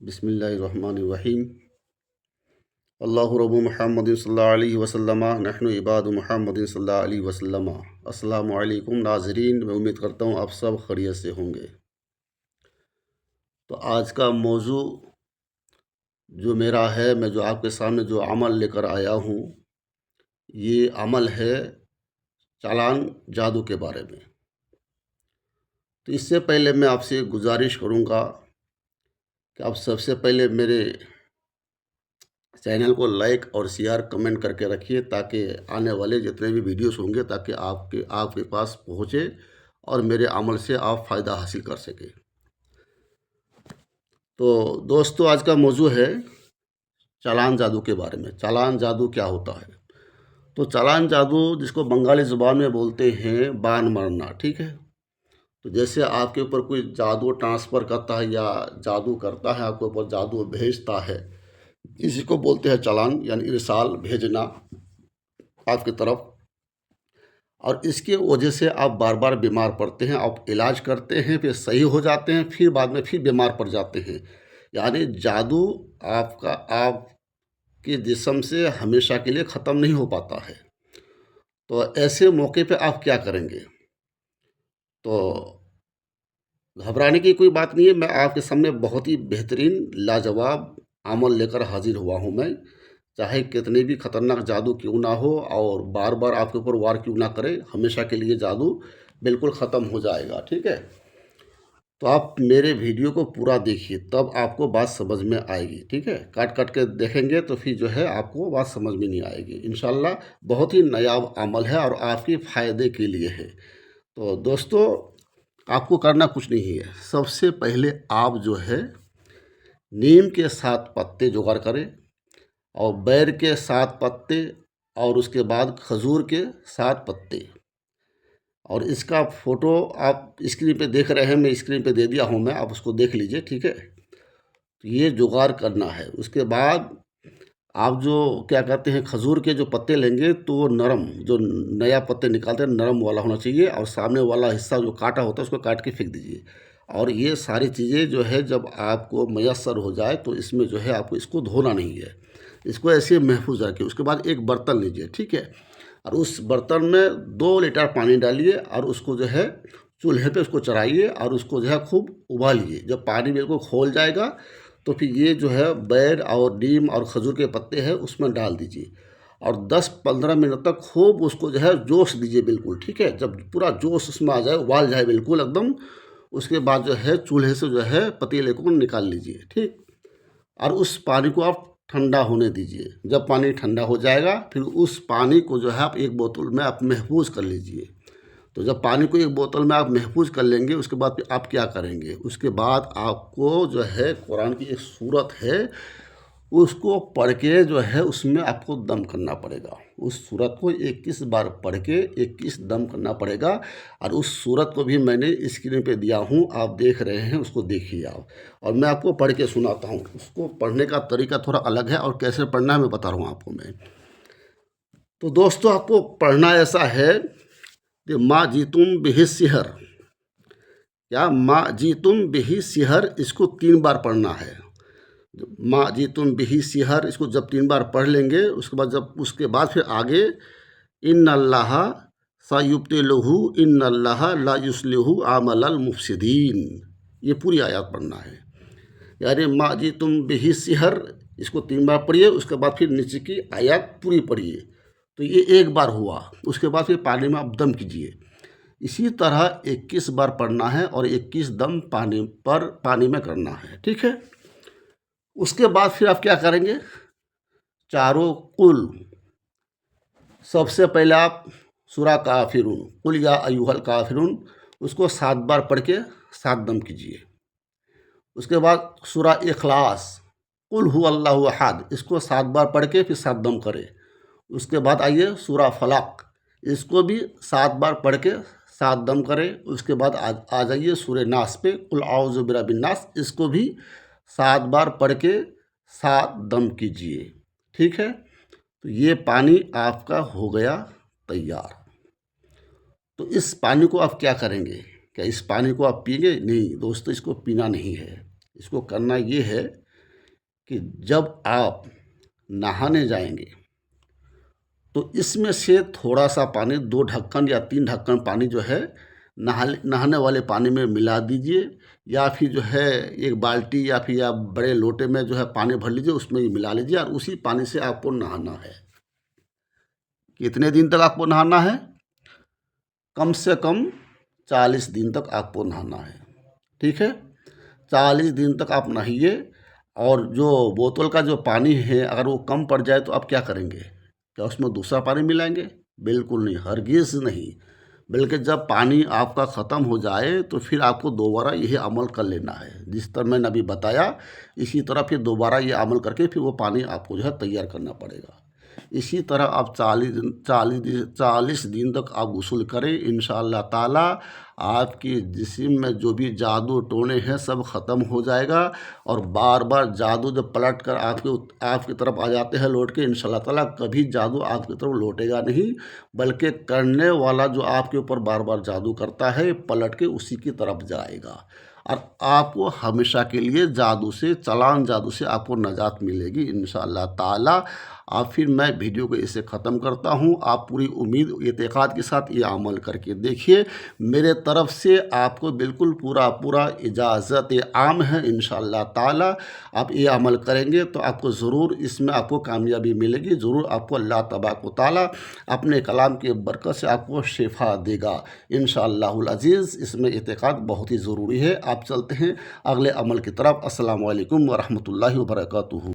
बिस्मिल्लाहिर्रहमानिर्रहीम। अल्लाहु रब्बु मुहम्मदिन सल्लल्लाहु अलैहि वसल्लम नहनु इबादु मुहम्मदिन सल्लल्लाहु अलैहि वसल्लम। अस्सलामु अलैकुम नाज़रीन, मैं उम्मीद करता हूँ आप सब खैरियत से होंगे। तो आज का मौजू जो मेरा है, मैं जो आपके सामने जो अमल लेकर आया हूँ, ये अमल है चालान जादू के बारे में। तो इससे पहले मैं आपसे गुजारिश करूँगा कि आप सबसे पहले मेरे चैनल को लाइक और शेयर कमेंट करके रखिए, ताकि आने वाले जितने भी वीडियोस होंगे ताकि आपके पास पहुँचे और मेरे अमल से आप फ़ायदा हासिल कर सकें। तो दोस्तों, आज का मौजू है चालान जादू के बारे में। चालान जादू क्या होता है? तो चालान जादू, जिसको बंगाली ज़ुबान में बोलते हैं बान मारना, ठीक है। तो जैसे आपके ऊपर कोई जादू ट्रांसफ़र करता है या जादू करता है, आपके ऊपर जादू भेजता है, इसी को बोलते हैं चालान, यानी इरसाल, भेजना आपकी तरफ। और इसके वजह से आप बार बार बीमार पड़ते हैं, आप इलाज करते हैं, फिर सही हो जाते हैं, फिर बाद में फिर बीमार पड़ जाते हैं। यानी जादू आपके जिस्म से हमेशा के लिए ख़त्म नहीं हो पाता है। तो ऐसे मौके पे आप क्या करेंगे? तो घबराने की कोई बात नहीं है। मैं आपके सामने बहुत ही बेहतरीन लाजवाब अमल लेकर हाजिर हुआ हूँ। मैं चाहे कितनी भी ख़तरनाक जादू क्यों ना हो और बार बार आपके ऊपर वार क्यों ना करे, हमेशा के लिए जादू बिल्कुल ख़त्म हो जाएगा, ठीक है। तो आप मेरे वीडियो को पूरा देखिए, तब आपको बात समझ में आएगी, ठीक है। काट काट के देखेंगे तो फिर जो है आपको बात समझ में नहीं आएगी। इंशाल्लाह बहुत ही नायाब अमल है और आपके फ़ायदे के लिए है। तो दोस्तों, आपको करना कुछ नहीं है। सबसे पहले आप जो है नीम के 7 पत्ते जुगाड़ करें और बैर के 7 पत्ते और उसके बाद खजूर के 7 पत्ते। और इसका फ़ोटो आप स्क्रीन पे देख रहे हैं, मैं स्क्रीन पे दे दिया हूँ, मैं आप उसको देख लीजिए, ठीक है। तो ये जुगाड़ करना है। उसके बाद आप जो क्या कहते हैं, खजूर के जो पत्ते लेंगे तो वो नरम, जो नया पत्ते निकालते हैं नरम वाला होना चाहिए, और सामने वाला हिस्सा जो काटा होता है उसको काट के फेंक दीजिए। और ये सारी चीज़ें जो है जब आपको मैसर हो जाए तो इसमें जो है आपको इसको धोना नहीं है, इसको ऐसे महफूज रखिए। उसके बाद एक बर्तन लीजिए, ठीक है, और उस बर्तन में 2 लीटर पानी डालिए और उसको जो है चूल्हे पे उसको चढ़ाइए और उसको जो है खूब उबालिए। जब पानी बिल्कुल खौल जाएगा तो फिर ये जो है बैर और नीम और खजूर के पत्ते हैं उसमें डाल दीजिए और 10-15 मिनट तक खूब उसको जो है जोश दीजिए बिल्कुल, ठीक है। जब पूरा जोश उसमें आ जाए, उबाल जाए बिल्कुल एकदम, उसके बाद जो है चूल्हे से जो है पतीले को निकाल लीजिए, ठीक। और उस पानी को आप ठंडा होने दीजिए। जब पानी ठंडा हो जाएगा फिर उस पानी को जो है आप एक बोतल में आप महफूज कर लीजिए। तो जब पानी को एक बोतल में आप महफूज कर लेंगे, उसके बाद फिर आप क्या करेंगे? उसके बाद आपको जो है कुरान की एक सूरत है उसको पढ़ के जो है उसमें आपको दम करना पड़ेगा। उस सूरत को 21 बार पढ़ के 21 दम करना पड़ेगा। और उस सूरत को भी मैंने स्क्रीन पे दिया हूँ, आप देख रहे हैं, उसको देखिए आप। और मैं आपको पढ़ के सुनाता हूँ। उसको पढ़ने का तरीका थोड़ा अलग है और कैसे पढ़ना है मैं बता रहा हूँ आपको मैं। तो दोस्तों, आपको पढ़ना ऐसा है कि माँ जीतुम बिहि सिहर, या माँ जीतुम बिहि सिहर, इसको 3 बार पढ़ना है। माँ जीतुम बिही सिहर, इसको जब 3 बार पढ़ लेंगे उसके बाद फिर आगे इन्नल्लाह सयुब्तिलुहु इन्नल्लाह ला युस्लिहु अमलल मुफसिदीन, ये पूरी आयत पढ़ना है। यानी माँ जीतुम बिही सिहर, इसको 3 बार पढ़िए, उसके बाद फिर नीचे की आयत पूरी पढ़िए। तो ये 1 बार हुआ। उसके बाद फिर पानी में आप दम कीजिए। इसी तरह 21 बार पढ़ना है और 21 दम पानी में करना है, ठीक है। उसके बाद फिर आप क्या करेंगे? चारों कुल, सबसे पहले आप सूरा काफिरून, कुल या अय्युहल काफिरून, उसको 7 बार पढ़ के 7 दम कीजिए। उसके बाद सूरा इखलास, कुल हुवल्लाहु अहद, इसको 7 बार पढ़ के फिर 7 दम करें। उसके बाद आइए सूरा फलक, इसको भी 7 बार पढ़ के 7 दम करें। उसके बाद आ जाइए सूरह नास पे, कुल आऊज़ु बिरब्बिन नास, इसको भी 7 बार पढ़ के 7 दम कीजिए। ठीक है, तो ये पानी आपका हो गया तैयार। तो इस पानी को आप क्या करेंगे? क्या इस पानी को आप पिएंगे? नहीं दोस्तों, इसको पीना नहीं है। इसको करना ये है कि जब आप नहाने जाएंगे तो इसमें से थोड़ा सा पानी, 2 ढक्कन या 3 ढक्कन पानी जो है नहाने वाले पानी में मिला दीजिए, या फिर जो है एक बाल्टी या फिर आप बड़े लोटे में जो है पानी भर लीजिए, उसमें मिला लीजिए और उसी पानी से आपको नहाना है। कितने दिन तक आपको नहाना है? कम से कम 40 दिन तक आपको नहाना है। ठीक है, 40 दिन तक आप नहाइए। और जो बोतल का जो पानी है अगर वो कम पड़ जाए तो आप क्या करेंगे? क्या उसमें दूसरा पानी मिलाएंगे? बिल्कुल नहीं, हरगिज़ नहीं। बल्कि जब पानी आपका ख़त्म हो जाए तो फिर आपको दोबारा यही अमल कर लेना है। जिस तरह मैंने अभी बताया इसी तरह फिर दोबारा ये अमल करके फिर वो पानी आपको जो है तैयार करना पड़ेगा। इसी तरह आप 40 दिन तक आप गुस्ल करें, इंशाअल्लाह ताला आपकी जिस्म में जो भी जादू टोने हैं सब ख़त्म हो जाएगा। और बार बार जादू जब पलट कर आपकी तरफ आ जाते हैं लौट के, इंशाअल्लाह ताला कभी जादू आपकी तरफ लौटेगा नहीं, बल्कि करने वाला जो आपके ऊपर बार बार जादू करता है पलट के उसी की तरफ जाएगा। और आपको हमेशा के लिए जादू से, चालान जादू से आपको नजात मिलेगी इंशाअल्लाह ताला। अब फिर मैं वीडियो को इसे ख़त्म करता हूँ। आप पूरी उम्मीद एतक़ाद के साथ ये अमल करके देखिए। मेरे तरफ से आपको बिल्कुल पूरा इजाज़त आम है इंशाअल्लाह ताला। आप ये अमल करेंगे तो आपको ज़रूर इसमें आपको कामयाबी मिलेगी। ज़रूर आपको अल्लाह तबारक व तआला अपने कलाम की बरकत से आपको शिफा देगा इंशाअल्लाहुल अज़ीज़। इसमें एतक़ाद बहुत ही ज़रूरी है। आप चलते हैं अगले अमल की तरफ। अस्सलामु अलैकुम व रहमतुल्लाहि व बरकातुहू।